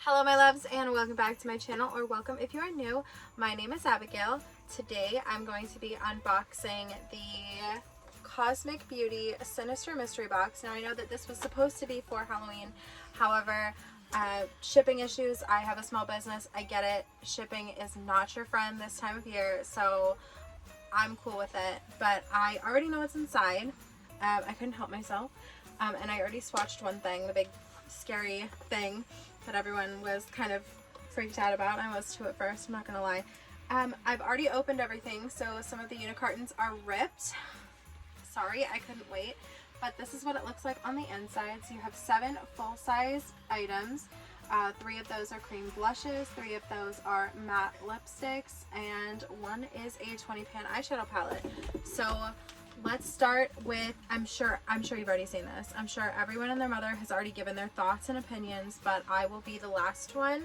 Hello my loves and welcome back to my channel, or welcome if you are new. My name is Abigail. Today I'm going to be unboxing the Cosmic Beauty Sinister Mystery Box. Now I know that this was supposed to be for Halloween, however, shipping issues, I have a small business, I get it, shipping is not your friend this time of year, so I'm cool with it, but I already know what's inside. I couldn't help myself, and I already swatched one thing, the big scary thing that everyone was kind of freaked out about. I was too at first, I'm not gonna lie. I've already opened everything, so some of the unicartons are ripped. Sorry, I couldn't wait. But this is what it looks like on the inside. So you have 7 full-size items. 3 of those are cream blushes, 3 of those are matte lipsticks, and 1 is a 20-pan eyeshadow palette. So let's start with, I'm sure you've already seen this. I'm sure everyone and their mother has already given their thoughts and opinions, but I will be the last one.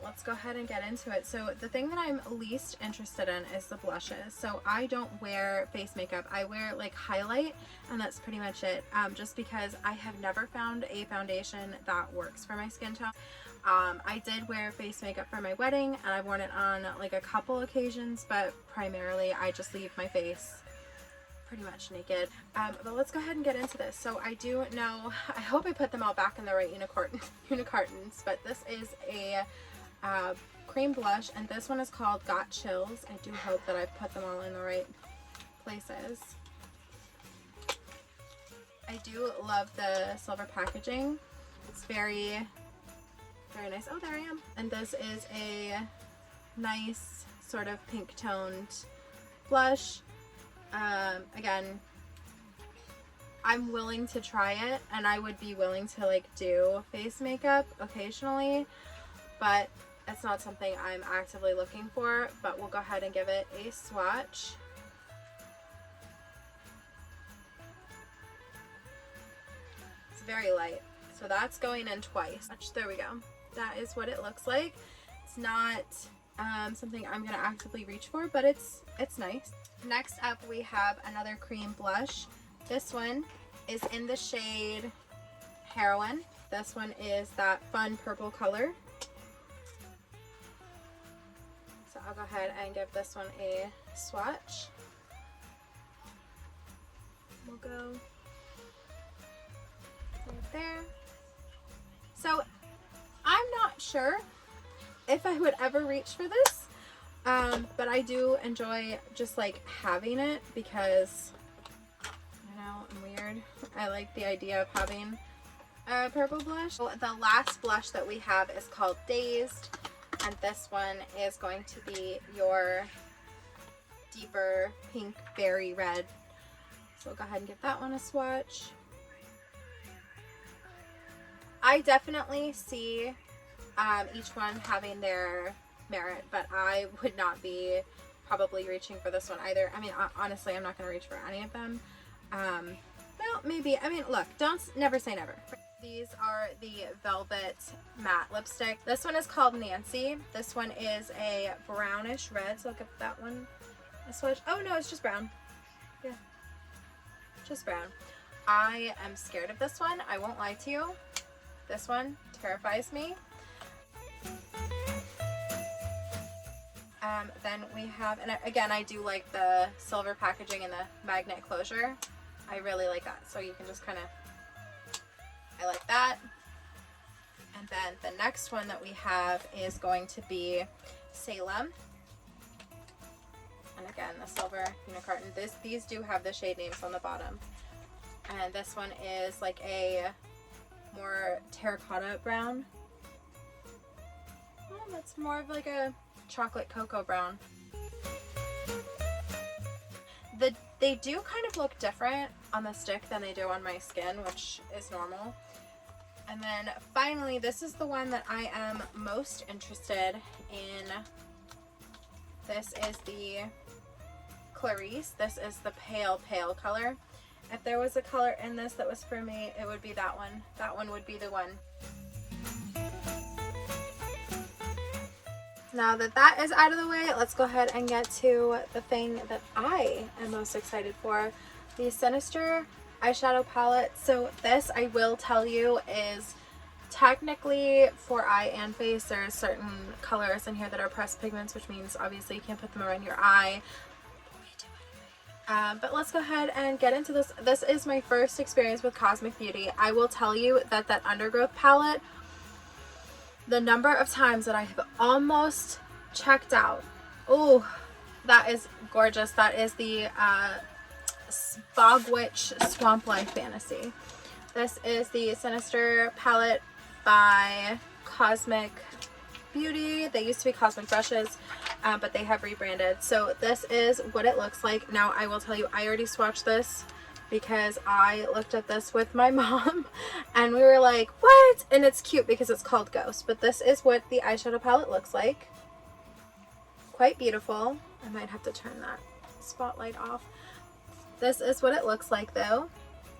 Let's go ahead and get into it. So the thing that I'm least interested in is the blushes. So I don't wear face makeup. I wear like highlight, and that's pretty much it. Just because I have never found a foundation that works for my skin tone. I did wear face makeup for my wedding, and I've worn it on like a couple occasions, but primarily I just leave my face pretty much naked. But let's go ahead and get into this. So I do know, I hope I put them all back in the right unicartons, but this is a cream blush, and this one is called Got Chills. I do hope that I put them all in the right places. I do love the silver packaging. It's very nice. Oh, there I am. And this is a nice sort of pink toned blush. Again, I'm willing to try it, and I would be willing to like do face makeup occasionally, but it's not something I'm actively looking for. But we'll go ahead and give it a swatch. It's very light, so that's going in twice. There we go. That is what it looks like. It's not something I'm gonna actively reach for, but it's nice. Next up we have another cream blush. This one is in the shade Heroin. This one is that fun purple color. So I'll go ahead and give this one a swatch. We'll go right there. So I'm not sure if I would ever reach for this, but I do enjoy just like having it because, you know, I'm weird. I like the idea of having a purple blush. So the last blush that we have is called Dazed, and this one is going to be your deeper pink berry red. So we'll go ahead and give that one a swatch. I definitely see each one having their merit, but I would not be probably reaching for this one either. I mean, honestly, I'm not going to reach for any of them. Well, maybe. I mean, look, never say never. These are the Velvet Matte Lipstick. This one is called Nancy. This one is a brownish red, so I'll give that one a swatch. Oh no, it's just brown. Yeah, just brown. I am scared of this one. I won't lie to you. This one terrifies me. Then we have, and again, I do like the silver packaging and the magnet closure. I really like that. So you can just kind of, I like that. And then the next one that we have is going to be Salem. And again, the silver unicarton. These do have the shade names on the bottom. And this one is like a more terracotta brown. Oh, that's more of like a chocolate cocoa brown. They do kind of look different on the stick than they do on my skin, which is normal. And then finally, this is the one that I am most interested in. This is the Clarice. This is the pale color. If there was a color in this that was for me, it would be that one. That one would be the one. Now that that is out of the way, let's go ahead and get to the thing that I am most excited for, the Sinister eyeshadow palette. So this, I will tell you, is technically for eye and face, there's certain colors in here that are pressed pigments, which means obviously you can't put them around your eye. But let's go ahead and get into this. This is my first experience with Cosmic Beauty. I will tell you that that Undergrowth palette, the number of times that I have almost checked out. Oh, that is gorgeous. That is the Bog Witch Swamp Life Fantasy. This is the Sinister palette by Cosmic Beauty. They used to be Cosmic Brushes, but they have rebranded. So this is what it looks like. Now I will tell you, I already swatched this because I looked at this with my mom and we were like, what? And it's cute because it's called Ghost, but this is what the eyeshadow palette looks like. Quite beautiful. I might have to turn that spotlight off. This is what it looks like though.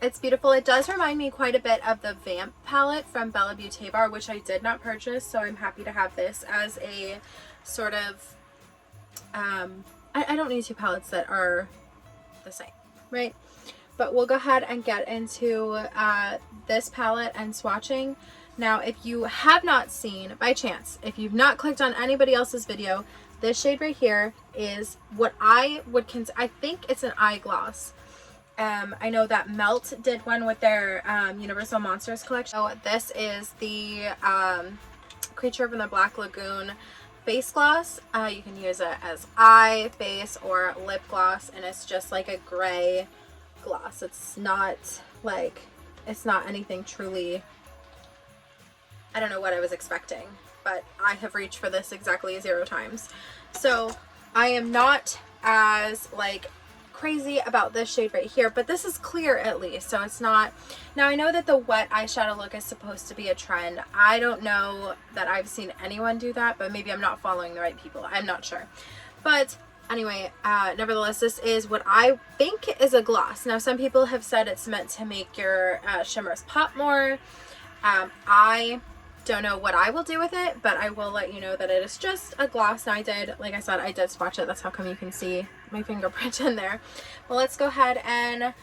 It's beautiful. It does remind me quite a bit of the Vamp palette from Bella Beauté Bar, which I did not purchase, so I'm happy to have this as a sort of, I don't need two palettes that are the same, right? But we'll go ahead and get into this palette and swatching. Now, if you have not seen, by chance, if you've not clicked on anybody else's video, this shade right here is what I would consider, I think it's an eye gloss. I know that Melt did one with their Universal Monsters collection. So this is the Creature from the Black Lagoon face gloss. You can use it as eye, face, or lip gloss, and it's just like a gray gloss. It's not like, it's not anything truly, I don't know what I was expecting, but I have reached for this exactly 0 times. So I am not as like crazy about this shade right here, but this is clear at least, so it's not. Now I know that the wet eyeshadow look is supposed to be a trend. I don't know that I've seen anyone do that, but maybe I'm not following the right people. I'm not sure. But anyway, nevertheless, this is what I think is a gloss. Now some people have said it's meant to make your shimmers pop more. I don't know what I will do with it, but I will let you know that it is just a gloss. Now I did, like I said, I did swatch it. That's how come you can see my fingerprint in there. Well, let's go ahead and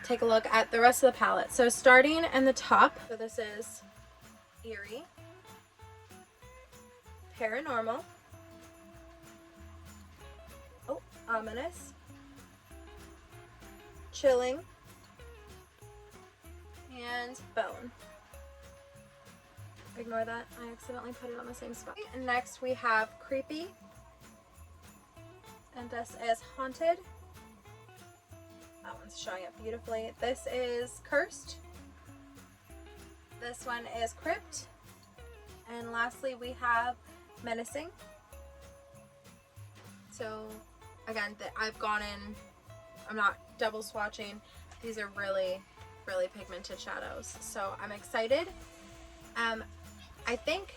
take a look at the rest of the palette. So starting in the top, so this is Eerie, Paranormal, oh, Ominous, Chilling, and Bone. Ignore that, I accidentally put it on the same spot. And next we have Creepy, and this is Haunted. That one's showing up beautifully. This is Cursed. This one is Crypt. And lastly we have Menacing. So again, I've gone in, I'm not double swatching. These are really, really pigmented shadows. So I'm excited. I think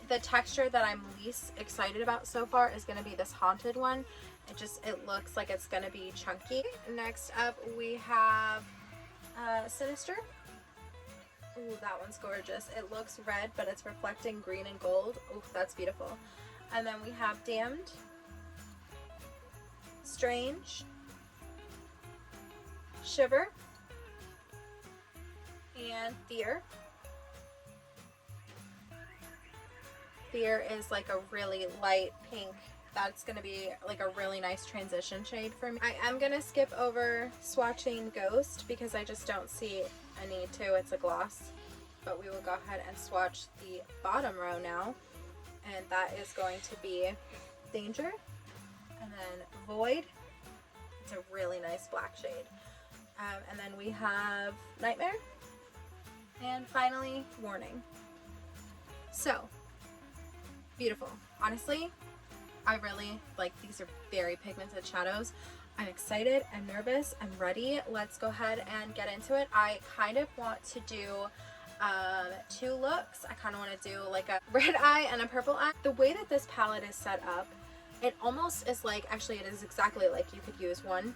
the texture that I'm least excited about so far is going to be this Haunted one. It looks like it's going to be chunky. Next up we have Sinister. Ooh, that one's gorgeous. It looks red, but it's reflecting green and gold. Ooh, that's beautiful. And then we have Damned, Strange, Shiver, and Fear. Fear is like a really light pink. That's going to be like a really nice transition shade for me. I am going to skip over swatching Ghost because I just don't see a need to. It's a gloss. But we will go ahead and swatch the bottom row now. And that is going to be Danger. And then Void. It's a really nice black shade. And then we have Nightmare. And finally, Warning. So, beautiful. Honestly, I really like, these are very pigmented shadows. I'm excited, I'm nervous, I'm ready. Let's go ahead and get into it. I kind of want to do 2 looks. I kind of want to do like a red eye and a purple eye. The way that this palette is set up, it almost is like, actually it is exactly like you could use 1,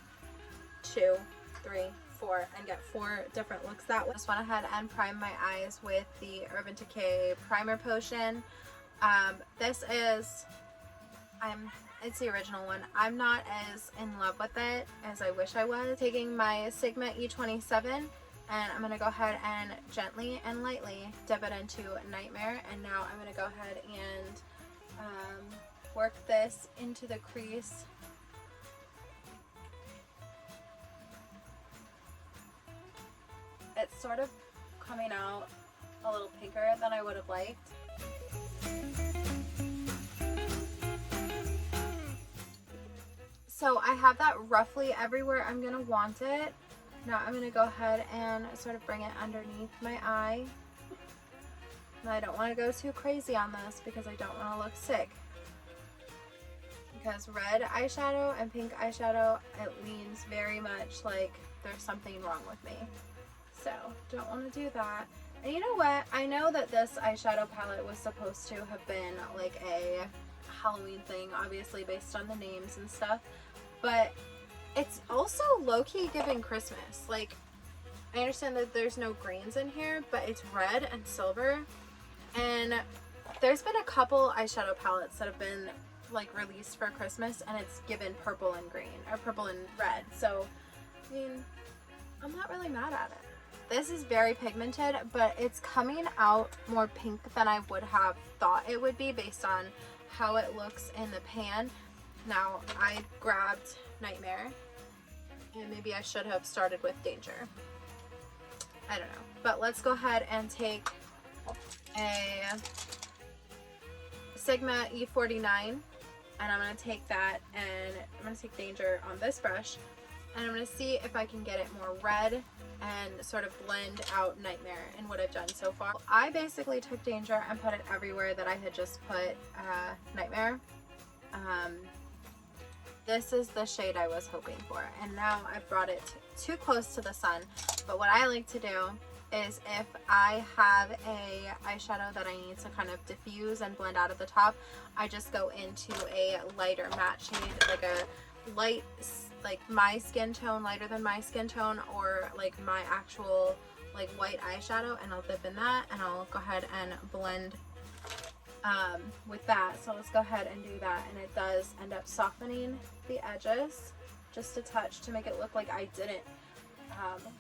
2, 3, 4 and get 4 different looks that way. Just went ahead and primed my eyes with the Urban Decay Primer Potion. This is, it's the original one. I'm not as in love with it as I wish I was. Taking my Sigma E27 And I'm going to go ahead and gently and lightly dip it into Nightmare. And now I'm going to go ahead and work this into the crease. It's sort of coming out a little pinker than I would have liked. So I have that roughly everywhere I'm going to want it. Now I'm going to go ahead and sort of bring it underneath my eye. Now I don't want to go too crazy on this because I don't want to look sick. Because red eyeshadow and pink eyeshadow, it leans very much like there's something wrong with me. So don't want to do that. And you know what? I know that this eyeshadow palette was supposed to have been like a Halloween thing, obviously based on the names and stuff. But it's also low-key giving Christmas. Like, I understand that there's no greens in here, but it's red and silver. And there's been a couple eyeshadow palettes that have been like released for Christmas and it's given purple and green, or purple and red. So, I mean, I'm not really mad at it. This is very pigmented, but it's coming out more pink than I would have thought it would be based on how it looks in the pan. Now, I grabbed Nightmare, and maybe I should have started with Danger. I don't know. But let's go ahead and take a Sigma E49, and I'm going to take that, and I'm going to take Danger on this brush, and I'm going to see if I can get it more red and sort of blend out Nightmare in what I've done so far. I basically took Danger and put it everywhere that I had just put Nightmare. This is the shade I was hoping for, and now I've brought it too close to the sun. But what I like to do is if I have a eyeshadow that I need to kind of diffuse and blend out at the top, I just go into a lighter matte shade, like a light, like my skin tone, lighter than my skin tone, or like my actual like white eyeshadow, and I'll dip in that and I'll go ahead and blend with that. So let's go ahead and do that, and it does end up softening the edges just a touch to make it look like I didn't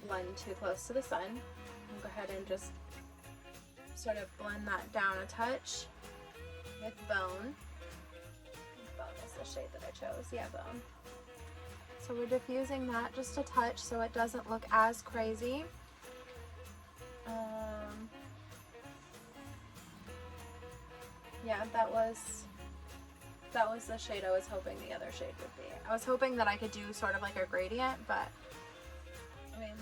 blend too close to the sun. I'll go ahead and just sort of blend that down a touch with Bone. Bone is the shade that I chose. Yeah, Bone. So we're diffusing that just a touch so it doesn't look as crazy. Yeah, that was the shade I was hoping the other shade would be. I was hoping that I could do sort of like a gradient, but I mean,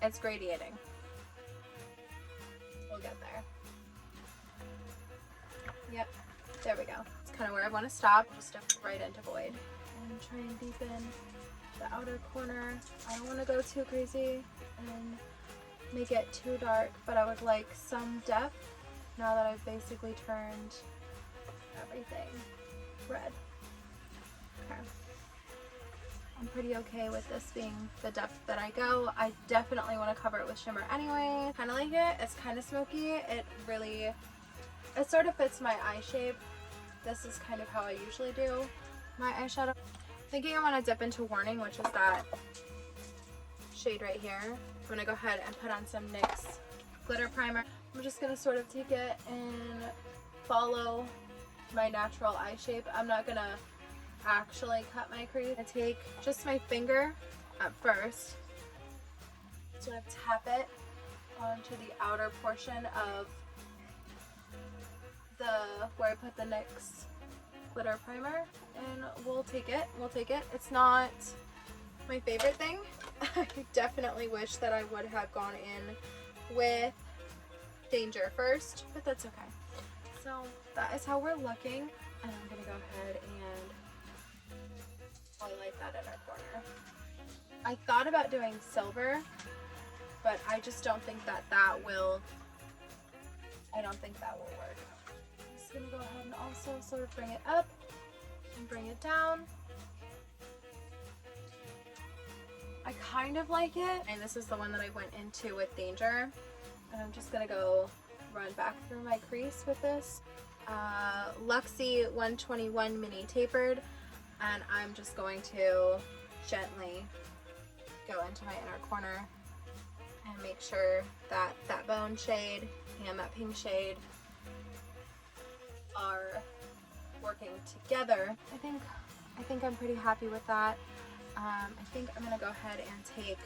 it's gradiating. We'll get there. Yep, there we go. It's kind of where I want to stop. Just step right into Void and try and deepen the outer corner. I don't want to go too crazy and make it too dark, but I would like some depth now that I've basically turned everything red. Okay. I'm pretty okay with this being the depth that I go. I definitely want to cover it with shimmer anyway. Kind of like it. It's kind of smoky. It sort of fits my eye shape. This is kind of how I usually do my eyeshadow. Thinking I want to dip into Warning, which is that shade right here. I'm going to go ahead and put on some NYX glitter primer. I'm just going to sort of take it and follow my natural eye shape. I'm not going to actually cut my crease. I take just my finger at first, sort of tap it onto the outer portion of where I put the NYX glitter primer, and we'll take it. It's not my favorite thing. I definitely wish that I would have gone in with Danger first, but that's okay. So that is how we're looking, and I'm gonna go ahead and highlight that inner corner. I thought about doing silver, but I just don't think that will work. I'm just gonna go ahead and also sort of bring it up and bring it down. I kind of like it, and this is the one that I went into with Danger, and I'm just gonna go run back through my crease with this Luxie 121 mini tapered, and I'm just going to gently go into my inner corner and make sure that that bone shade and that pink shade are working together. I think I'm pretty happy with that. I think I'm gonna go ahead and take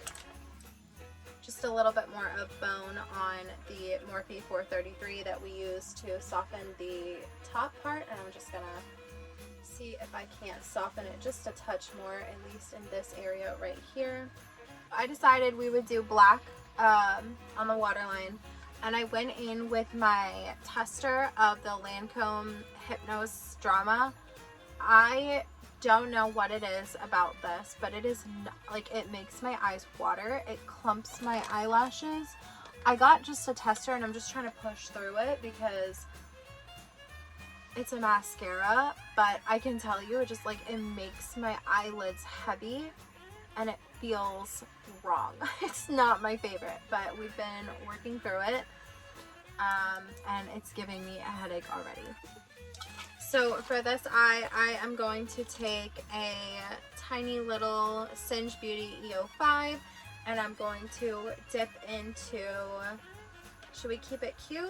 just a little bit more of bone on the Morphe 433 that we use to soften the top part, and I'm just gonna see if I can't soften it just a touch more, at least in this area right here. I decided we would do black on the waterline, and I went in with my tester of the Lancome Hypnose Drama. I don't know what it is about this, but it is like, it makes my eyes water. It clumps my eyelashes. I got just a tester and I'm just trying to push through it because it's a mascara, but I can tell you it just like, it makes my eyelids heavy and it feels wrong. It's not my favorite, but we've been working through it, and it's giving me a headache already. So for this eye, I am going to take a tiny little Singe Beauty EO5, and I'm going to dip into, should we keep it cute?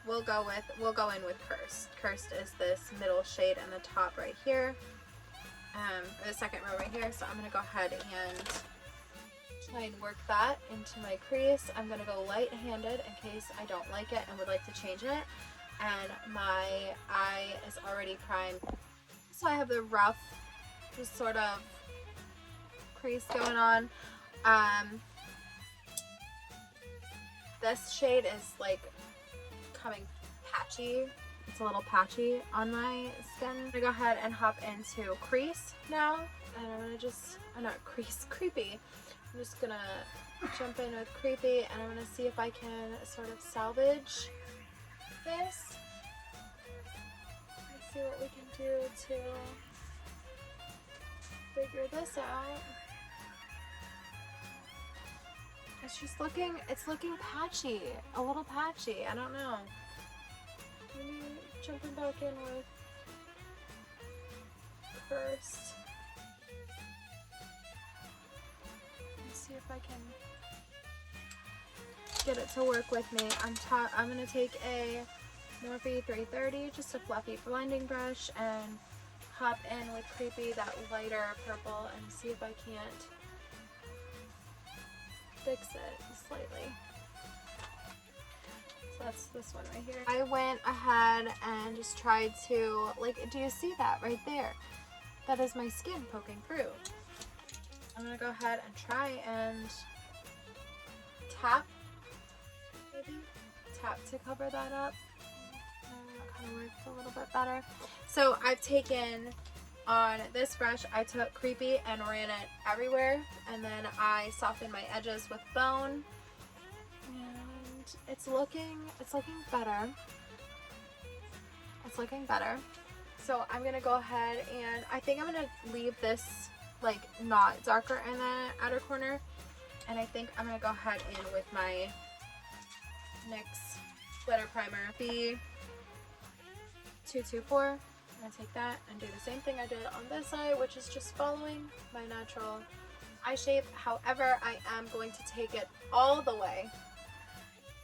We'll go in with Cursed. Cursed is this middle shade in the top right here, or the second row right here. So I'm gonna go ahead and try and work that into my crease. I'm gonna go light-handed in case I don't like it and would like to change it. And my eye is already primed, so I have the rough, just sort of crease going on. This shade is like coming patchy. It's a little patchy on my skin. I'm gonna go ahead and hop into crease now, and I'm gonna just, not crease, creepy. I'm just gonna jump in with creepy, and I'm gonna see if I can sort of salvage this. Let's see what we can do to figure this out. It's just looking, it's looking patchy, a little patchy. I don't know. Maybe jumping back in with Cursed. Let's see if I can get it to work with me. I'm gonna take a Morphe 330, just a fluffy blending brush, and hop in with Creepy, that lighter purple, and see if I can't fix it slightly. So that's this one right here. I went ahead and just tried to, like, do you see that right there? That is my skin poking through. I'm gonna go ahead and try and tap, maybe tap to cover that up. That kind of works a little bit better. So I've taken, on this brush, I took Creepy and ran it everywhere, and then I softened my edges with bone, and it's looking better. It's looking better. So I'm gonna go ahead and I think I'm gonna leave this like not darker in the outer corner, and I think I'm gonna go ahead in with my NYX glitter primer B224. I'm gonna take that and do the same thing I did on this eye, which is just following my natural eye shape. However, I am going to take it all the way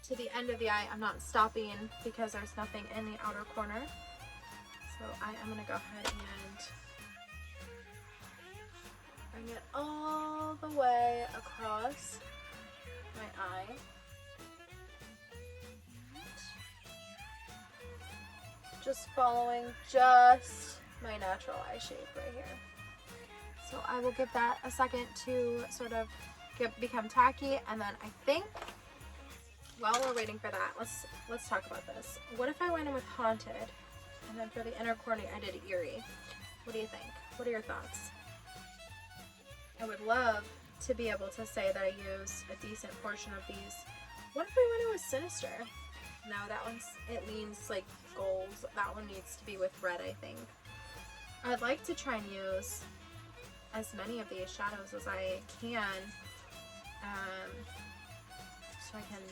to the end of the eye. I'm not stopping because there's nothing in the outer corner. So I am gonna go ahead and bring it all the way across my eye. Just following just my natural eye shape right here. So I will give that a second to sort of become tacky, and then I think while we're waiting for that, let's talk about this. What if I went in with Haunted, and then for the inner corner I did Eerie? What do you think? What are your thoughts? I would love to be able to say that I used a decent portion of these. What if I went in with Sinister? No, that one's, it leans like gold. That one needs to be with red, I think. I'd like to try and use as many of these shadows as I can, so I can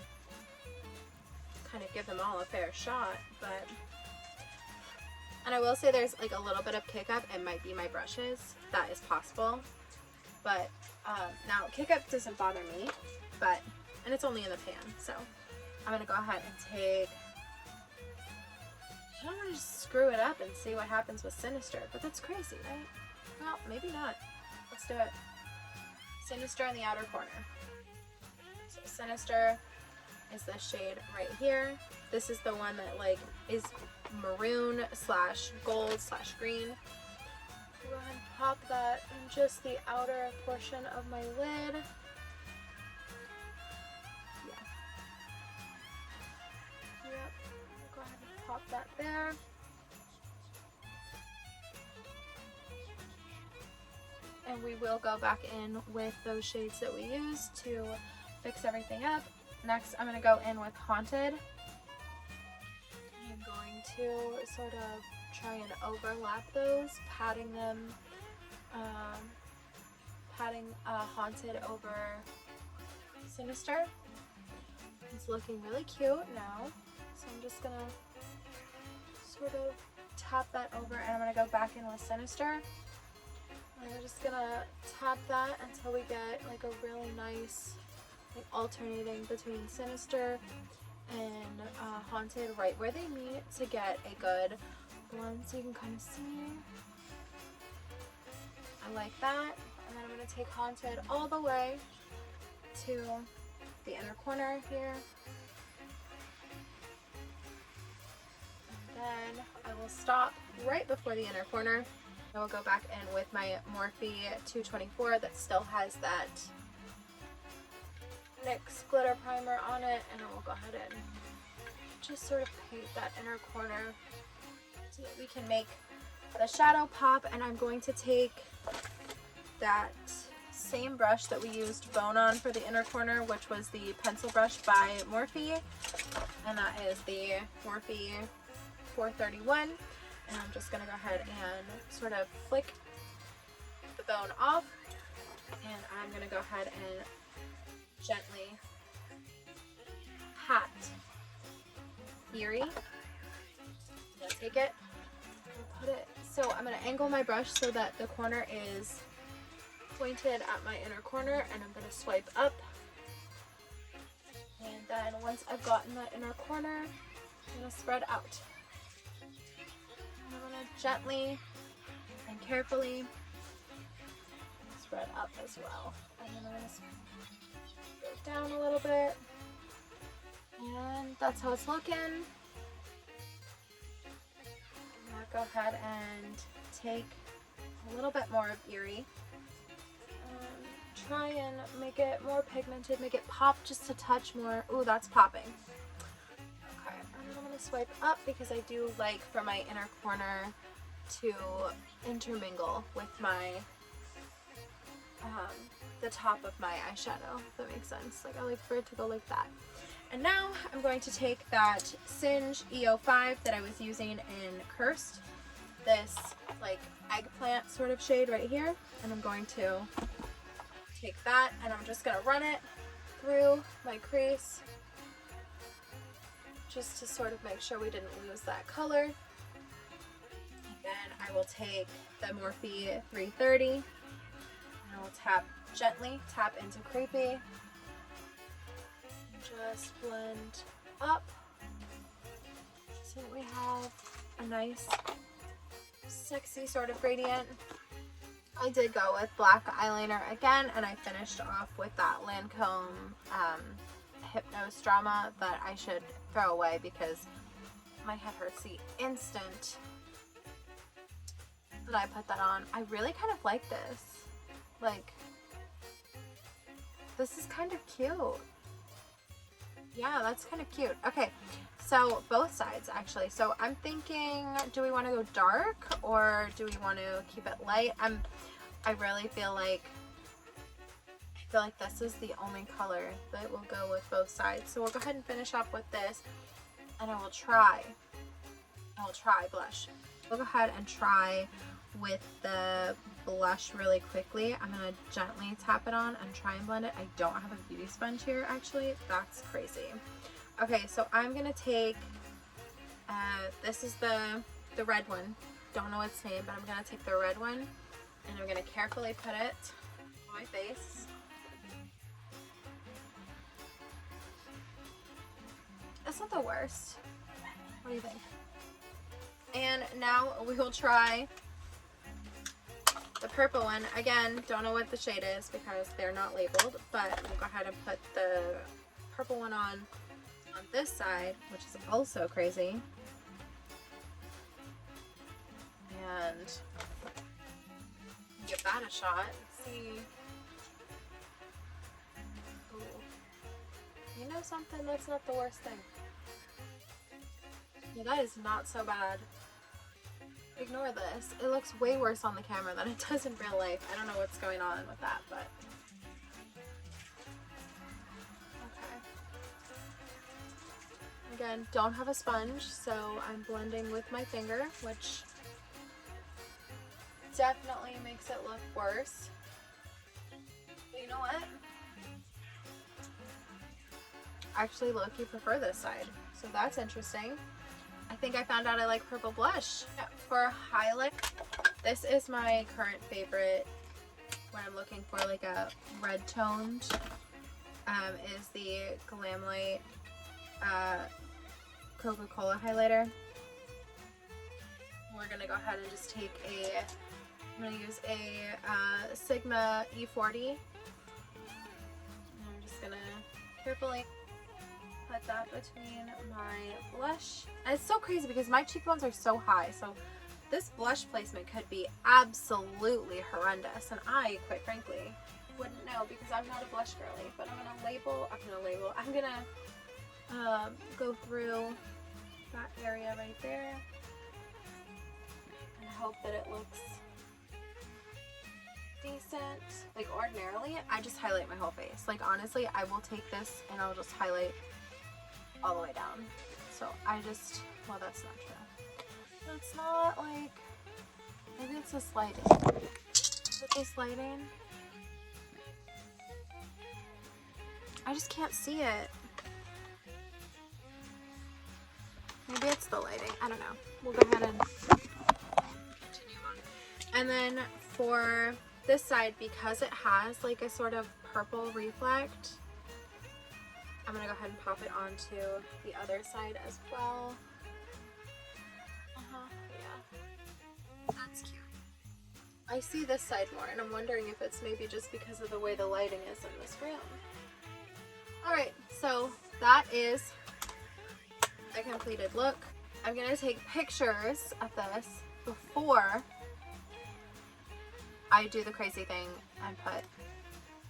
kind of give them all a fair shot. But, and I will say there's like a little bit of kick up. It might be my brushes. That is possible. But now kick up doesn't bother me, but and it's only in the pan. So I'm gonna go ahead and take, I don't want to just screw it up and see what happens with Sinister, but that's crazy, right? Well, maybe not. Let's do it. Sinister in the outer corner. So Sinister is this shade right here. This is the one that like is maroon slash gold slash green. Go ahead and pop that in just the outer portion of my lid. Yeah. Yep. Go ahead and pop that there. And we will go back in with those shades that we used to fix everything up. Next, I'm going to go in with Haunted. I'm going to sort of try and overlap those, patting them, Haunted over Sinister. It's looking really cute now, so I'm just gonna sort of tap that over, and I'm gonna go back in with Sinister. And we're just gonna tap that until we get like a really nice, like alternating between Sinister and Haunted right where they meet to get a good blend, so you can kind of see. I like that. And then I'm going to take Haunted all the way to the inner corner here. And then I will stop right before the inner corner. I will go back in with my Morphe 224 that still has that NYX glitter primer on it, and I will go ahead and just sort of paint that inner corner so that we can make the shadow pop. And I'm going to take that same brush that we used bone on for the inner corner, which was the pencil brush by Morphe, and that is the Morphe 431, and I'm just going to go ahead and sort of flick the bone off, and I'm going to go ahead and gently pat Eerie. I'm going to take it and put it, so I'm going to angle my brush so that the corner is pointed at my inner corner, and I'm going to swipe up, and then once I've gotten that inner corner, I'm going to spread out. And I'm going to gently and carefully spread up as well. And then I'm going to go down a little bit, and that's how it's looking. I'm going to go ahead and take a little bit more of Eerie. Try and make it more pigmented, make it pop just a touch more. Ooh, that's popping. Okay, and then I'm going to swipe up because I do like for my inner corner to intermingle with my, the top of my eyeshadow, if that makes sense. Like I like for it to go like that. And now I'm going to take that Singe EO5 that I was using in Cursed, this like eggplant sort of shade right here, and I'm going to take that and I'm just going to run it through my crease just to sort of make sure we didn't lose that color. And then I will take the Morphe 330 and I will gently tap into Creepy and just blend up so that we have a nice sexy sort of gradient. I did go with black eyeliner again, and I finished off with that Lancome Hypnose Drama that I should throw away because my head hurts the instant that I put that on. I really kind of like this. Like, this is kind of cute. Yeah, that's kind of cute. Okay, so both sides actually. So I'm thinking, do we want to go dark or do we want to keep it light? I really feel like this is the only color that will go with both sides. So we'll go ahead and finish up with this, and I will try blush. We'll go ahead and try with the blush really quickly. I'm gonna gently tap it on and try and blend it. I don't have a beauty sponge here actually. That's crazy. Okay, so I'm gonna take this is the red one. Don't know its name, but I'm gonna take the red one and I'm gonna carefully put it on my face. that's not the worst. What do you think? And now we will try the purple one. Again, don't know what the shade is because they're not labeled, but we'll go ahead and put the purple one on this side, which is also crazy. And give that a shot. See. Ooh. You know something? That's not the worst thing. Yeah, that is not so bad. Ignore this. It looks way worse on the camera than it does in real life. I don't know what's going on with that, but okay. Again, don't have a sponge, so I'm blending with my finger, which definitely makes it look worse. But you know what? Actually, look, you prefer this side, so that's interesting. I think I found out I like purple blush. For highlight, this is my current favorite when I'm looking for like a red toned, is the Glamlight Coca-Cola highlighter. We're gonna go ahead and just take I'm gonna use a Sigma E40. And I'm just gonna carefully put that between my blush. And it's so crazy because my cheekbones are so high, so this blush placement could be absolutely horrendous, and I, quite frankly, wouldn't know because I'm not a blush girly. But I'm gonna go through that area right there and hope that it looks decent. Like ordinarily, I just highlight my whole face. Like honestly, I will take this and I'll just highlight all the way down. So I just, well, that's not true. It's not like, maybe it's this lighting. Is it this lighting? I just can't see it. Maybe it's the lighting. I don't know. We'll go ahead and continue on. And then for this side, because it has like a sort of purple reflect, I'm gonna go ahead and pop it onto the other side as well. Yeah. That's cute. I see this side more, and I'm wondering if it's maybe just because of the way the lighting is in this room. Alright, so that is a completed look. I'm gonna take pictures of this before I do the crazy thing and put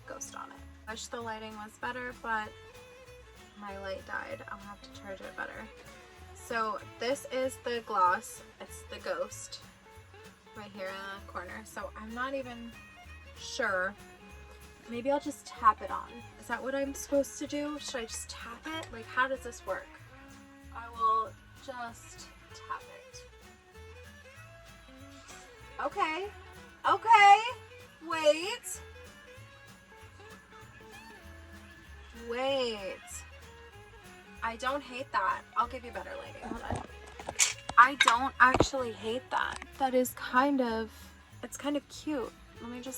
Ghost on it. Wish the lighting was better, but my light died. I'll have to charge it better. So this is the gloss. It's the Ghost right here in the corner. So I'm not even sure. Maybe I'll just tap it on. Is that what I'm supposed to do? Should I just tap it? Like, how does this work? I will just tap it. Okay. Okay. Wait. Wait. I don't hate that. I'll give you better lighting. Hold on. I don't actually hate that. That is kind of, it's kind of cute. Let me put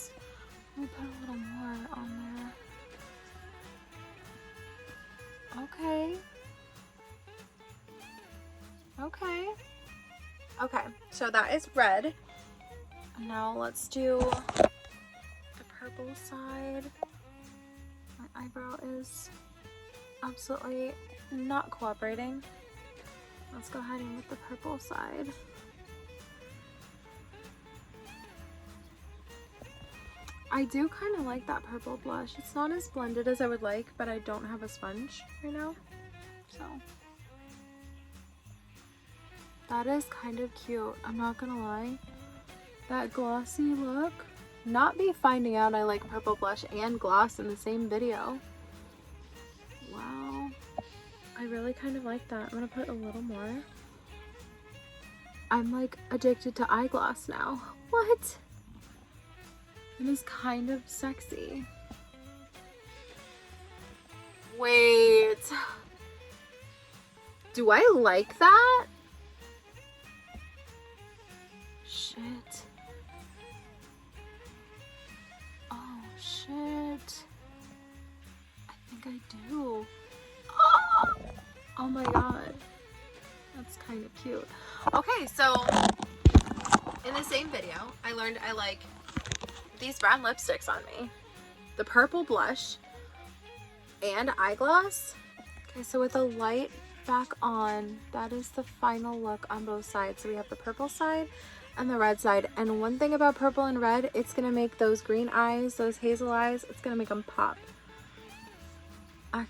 a little more on there. Okay. Okay. Okay, so that is red. Now let's do the purple side. My eyebrow is absolutely not cooperating. Let's go ahead and with the purple side. I do kind of like that purple blush. It's not as blended as I would like, but I don't have a sponge right now, so that is kind of cute. I'm not gonna lie. That glossy look. Not me finding out I like purple blush and gloss in the same video. Wow. I really kind of like that. I'm gonna put a little more. I'm like addicted to eye gloss now. What? It is kind of sexy. Wait. Do I like that? Shit. Oh, shit. I think I do. Oh, Oh my god. That's kind of cute. Okay, so in the same video, I learned I like these brown lipsticks on me, the purple blush, and eye gloss. Okay, so with the light back on, that is the final look on both sides. So we have the purple side and the red side. And one thing about purple and red, it's gonna make those green eyes, those hazel eyes, it's gonna make them pop. I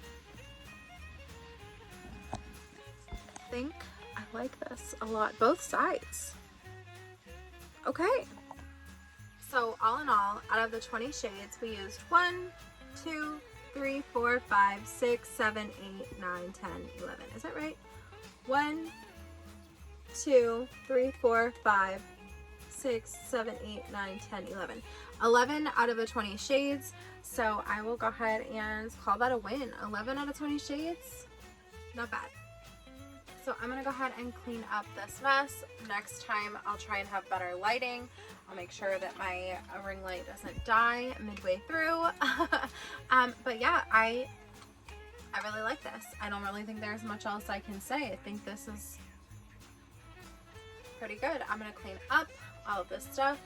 think I like this a lot, both sides. Okay, so all in all, out of the 20 shades, we used 1, 2, 3, 4, 5, 6, 7, 8, 9, 10, 11. Is that right? 1, 2, 3, 4, 5, 6, 7, 8, 9, 10, 11. 11 out of the 20 shades. So I will go ahead and call that a win. 11 out of 20 shades. Not bad. So I'm going to go ahead and clean up this mess. Next time I'll try and have better lighting. I'll make sure that my ring light doesn't die midway through. But yeah, I really like this. I don't really think there's much else I can say. I think this is pretty good. I'm going to clean up all of this stuff.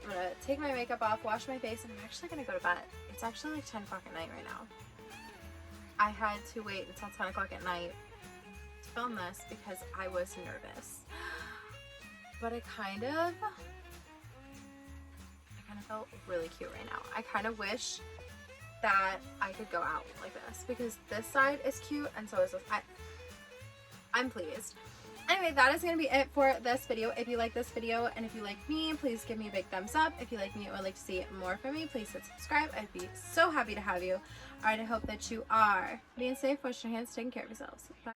I'm going to take my makeup off, wash my face, and I'm actually going to go to bed. It's actually like 10 o'clock at night right now. I had to wait until 10 o'clock at night to film this because I was nervous. But I kind of felt really cute right now. I kind of wish that I could go out like this because this side is cute and so is this. I'm pleased. Anyway, that is going to be it for this video. If you like this video and if you like me, please give me a big thumbs up. If you like me and would like to see more from me, please hit subscribe. I'd be so happy to have you. Alright, I hope that you are being safe, washing your hands, taking care of yourselves. Bye.